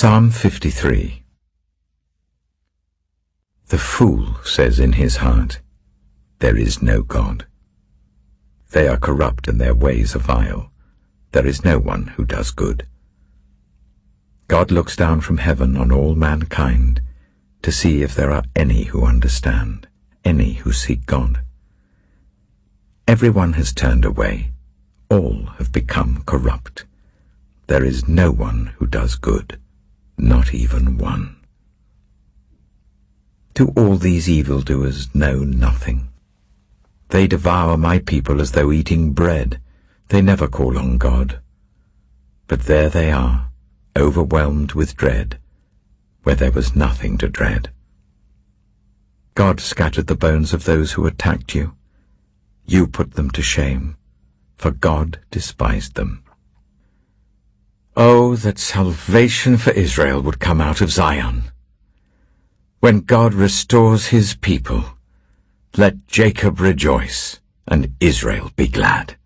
Psalm 53. The fool says in his heart, "There is no God." They are corrupt and their ways are vile. There is no one who does good. God looks down from heaven on all mankind to see if there are any who understand, any who seek God. Everyone has turned away. All have become corrupt. There is no one who does good, not even one. Do all these evildoers know nothing? They devour my people as though eating bread. They never call on God. But there they are, overwhelmed with dread, where there was nothing to dread. God scattered the bones of those who attacked you. You put them to shame, for God despised them. Oh, that salvation for Israel would come out of Zion. When God restores his people, let Jacob rejoice and Israel be glad.